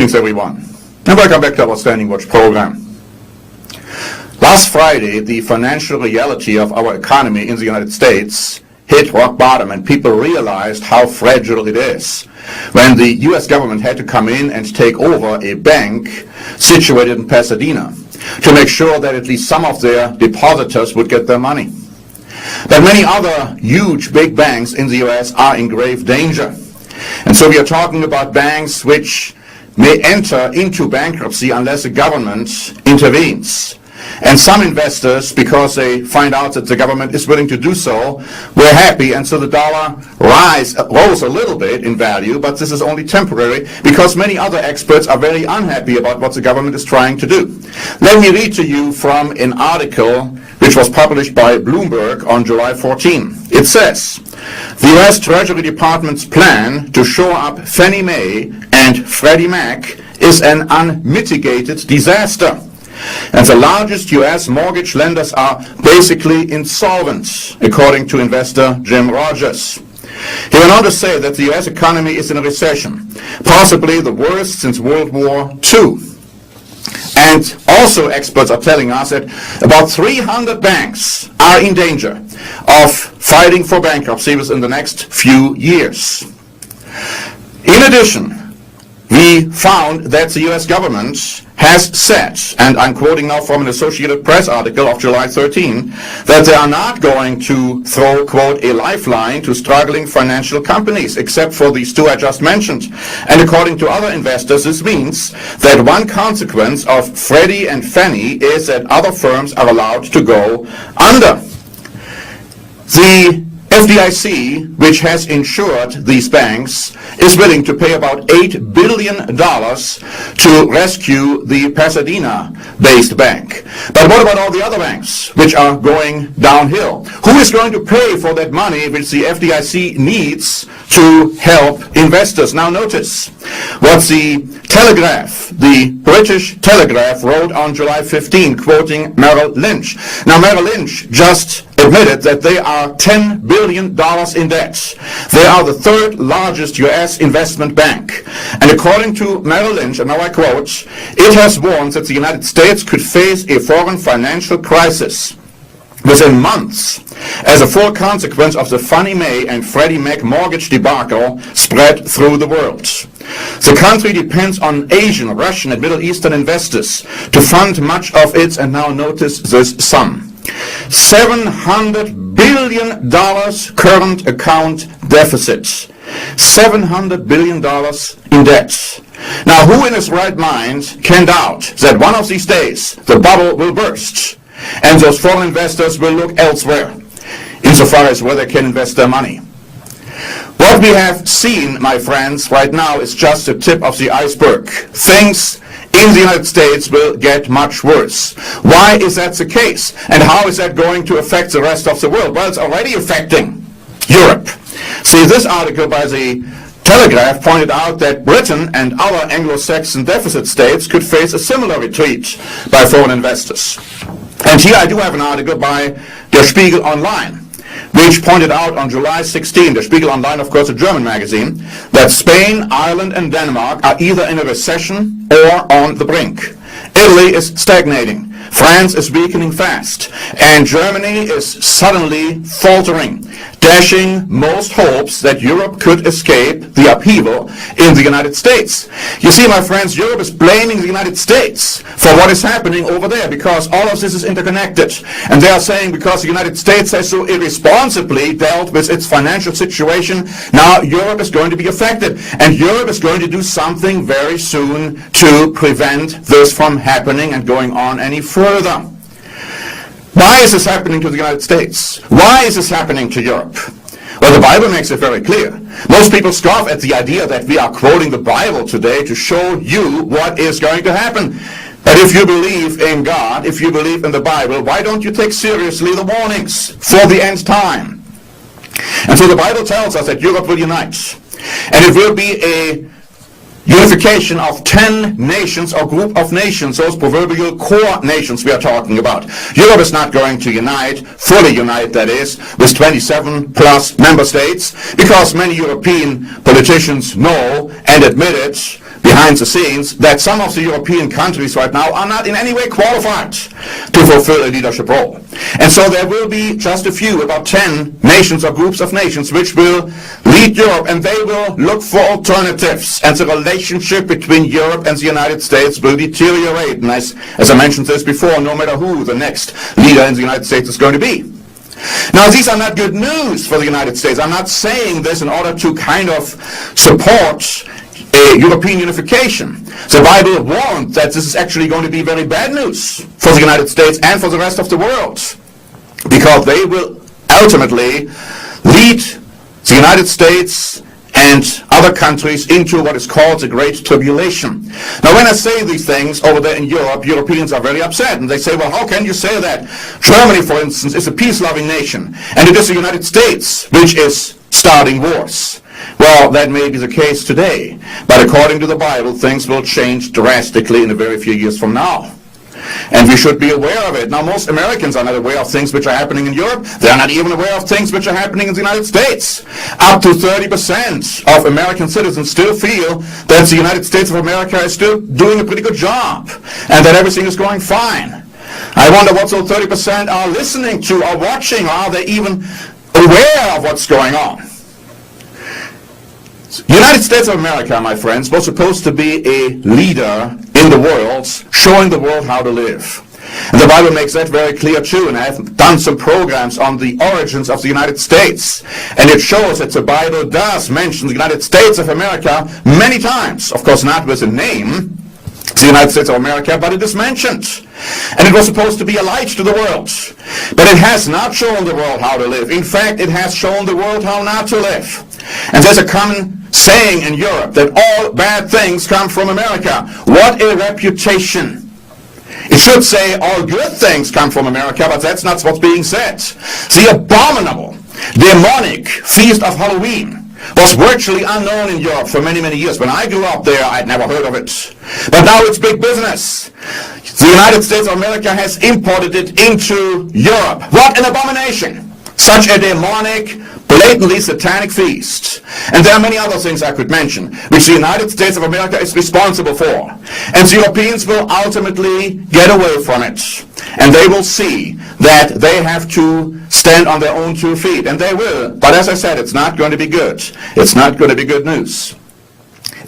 Greetings, everyone, and welcome back to our Standing Watch program. Last Friday, the financial reality of our economy in the United States hit rock bottom, and people realized how fragile it is when the U.S. government had to come in and take over a bank situated in Pasadena to make sure that at least some of their depositors would get their money. But many other huge big banks in the U.S. are in grave danger. And so we are talking about banks which may enter into bankruptcy unless the government intervenes. And some investors, because they find out that the government is willing to do so, were happy, and so the dollar rose a little bit in value, but this is only temporary because many other experts are very unhappy about what the government is trying to do. Let me read to you from an article which was published by Bloomberg on July 14. It says, the U.S. Treasury Department's plan to shore up Fannie Mae and Freddie Mac is an unmitigated disaster. And the largest U.S. mortgage lenders are basically insolvent, according to investor Jim Rogers. He went on to say that the U.S. economy is in a recession, possibly the worst since World War II. And also experts are telling us that about 300 banks are in danger of filing for bankruptcy within the next few years. In addition, we found that the U.S. government has said, and I'm quoting now from an Associated Press article of July 13, that they are not going to throw, quote, a lifeline to struggling financial companies, except for these two I just mentioned. And according to other investors, this means that one consequence of Freddie and Fannie is that other firms are allowed to go under. The FDIC, which has insured these banks, is willing to pay about $8 billion to rescue the Pasadena-based bank. But what about all the other banks which are going downhill? Who is going to pay for that money which the FDIC needs to help investors? Now notice what the Telegraph, the British Telegraph, wrote on July 15, quoting Merrill Lynch. Now Merrill Lynch just admitted that they are $10 billion in debt. They are the third largest U.S. investment bank. And according to Merrill Lynch, and now I quote, it has warned that the United States could face a foreign financial crisis within months as a full consequence of the Fannie Mae and Freddie Mac mortgage debacle spread through the world. The country depends on Asian, Russian, and Middle Eastern investors to fund much of its, and now notice this sum, $700 billion current account deficit. $700 billion in debt. Now, who in his right mind can doubt that one of these days the bubble will burst and those foreign investors will look elsewhere insofar as where they can invest their money? What we have seen, my friends, right now is just the tip of the iceberg. Things in the United States will get much worse. Why is that the case? And how is that going to affect the rest of the world? Well, it's already affecting Europe. See, this article by the Telegraph pointed out that Britain and other Anglo-Saxon deficit states could face a similar retreat by foreign investors. And here I do have an article by Der Spiegel Online, which pointed out on July 16, Der Spiegel Online, of course, a German magazine, that Spain, Ireland, and Denmark are either in a recession or on the brink. Italy is stagnating. France is weakening fast. And Germany is suddenly faltering, dashing most hopes that Europe could escape the upheaval in the United States. You see, my friends, Europe is blaming the United States for what is happening over there because all of this is interconnected. And they are saying because the United States has so irresponsibly dealt with its financial situation, now Europe is going to be affected. And Europe is going to do something very soon to prevent this from happening and going on any further. Why is this happening to the United States? Why is this happening to Europe? Well, the Bible makes it very clear. Most people scoff at the idea that we are quoting the Bible today to show you what is going to happen. But if you believe in God, if you believe in the Bible, why don't you take seriously the warnings for the end time? And so the Bible tells us that Europe will unite. And it will be a unification of 10 nations or group of nations, those proverbial core nations we are talking about. Europe is not going to unite, fully unite that is, with 27 plus member states, because many European politicians know and admit it, behind the scenes that some of the European countries right now are not in any way qualified to fulfill a leadership role. And so there will be just a few, about 10 nations or groups of nations, which will lead Europe, and they will look for alternatives. And the relationship between Europe and the United States will deteriorate. And as I mentioned this before, no matter who the next leader in the United States is going to be. Now, these are not good news for the United States. I'm not saying this in order to kind of support European unification. The Bible warned that this is actually going to be very bad news for the United States and for the rest of the world, because they will ultimately lead the United States and other countries into what is called the Great Tribulation. Now, when I say these things over there in Europe, Europeans are very upset, and they say, well, how can you say that? Germany, for instance, is a peace-loving nation, and it is the United States which is starting wars. Well, that may be the case today, but according to the Bible, things will change drastically in a very few years from now. And we should be aware of it. Now, most Americans are not aware of things which are happening in Europe. They are not even aware of things which are happening in the United States. Up to 30% of American citizens still feel that the United States of America is still doing a pretty good job and that everything is going fine. I wonder what those 30% are listening to or watching, or are they even aware of what's going on? The United States of America, my friends, was supposed to be a leader in the world, showing the world how to live. And the Bible makes that very clear too, and I have done some programs on the origins of the United States. And it shows that the Bible does mention the United States of America many times. Of course, not with a name, the United States of America, but it is mentioned. And it was supposed to be a light to the world. But it has not shown the world how to live. In fact, it has shown the world how not to live. And there's a common saying in Europe that all bad things come from America. What a reputation. It should say all good things come from America, but that's not what's being said. The abominable, demonic feast of Halloween was virtually unknown in Europe for many, many years. When I grew up there, I'd never heard of it. But now it's big business. The United States of America has imported it into Europe. What an abomination! Such a demonic, blatantly satanic feast. And there are many other things I could mention, which the United States of America is responsible for. And the Europeans will ultimately get away from it. And they will see that they have to stand on their own 2 feet. And they will. But as I said, it's not going to be good. It's not going to be good news.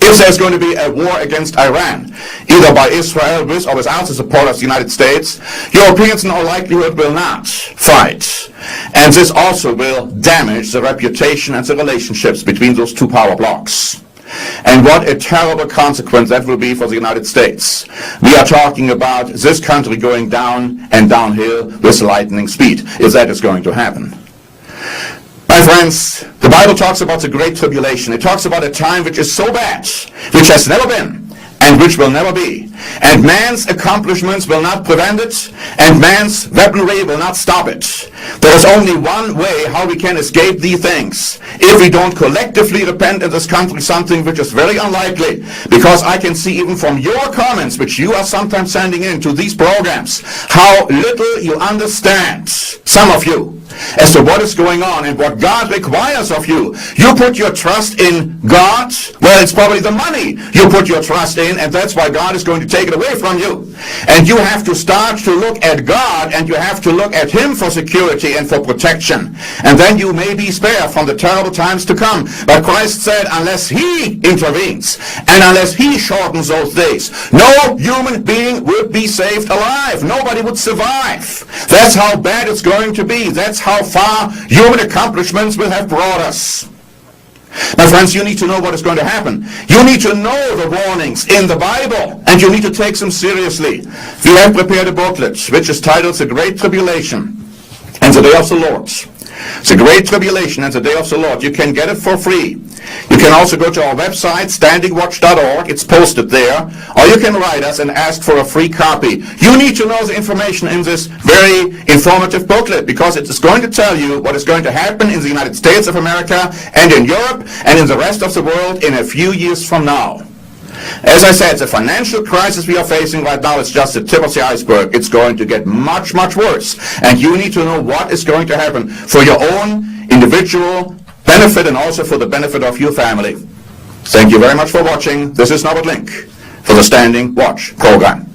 If there's going to be a war against Iran, either by Israel with or without the support of the United States, Europeans in all likelihood will not fight. And this also will damage the reputation and the relationships between those 2 power blocks. And what a terrible consequence that will be for the United States. We are talking about this country going down and downhill with lightning speed, if that is going to happen. My friends, the Bible talks about the Great Tribulation. It talks about a time which is so bad, which has never been, and which will never be. And man's accomplishments will not prevent it, and man's weaponry will not stop it. There is only one way how we can escape these things. If we don't collectively repent in this country, something which is very unlikely, because I can see even from your comments, which you are sometimes sending in to these programs, how little you understand, some of you, as to what is going on and what God requires of you. You put your trust in God. Well, it's probably the money you put your trust in, and that's why God is going to take it away from you. And you have to start to look at God, and you have to look at Him for security and for protection. And then you may be spared from the terrible times to come. But Christ said, unless He intervenes, and unless He shortens those days, no human being would be saved alive. Nobody would survive. That's how bad it's going to be. That's how far human accomplishments will have brought us. My friends, you need to know what is going to happen. You need to know the warnings in the Bible, and you need to take them seriously. We have prepared a booklet which is titled The Great Tribulation and the Day of the Lord. The Great Tribulation and the Day of the Lord. You can get it for free. You can also go to our website, standingwatch.org. It's posted there. Or you can write us and ask for a free copy. You need to know the information in this very informative booklet, because it is going to tell you what is going to happen in the United States of America and in Europe and in the rest of the world in a few years from now. As I said, the financial crisis we are facing right now is just the tip of the iceberg. It's going to get much, much worse. And you need to know what is going to happen for your own individual benefit and also for the benefit of your family. Thank you very much for watching. This is Norbert Link for the Standing Watch program.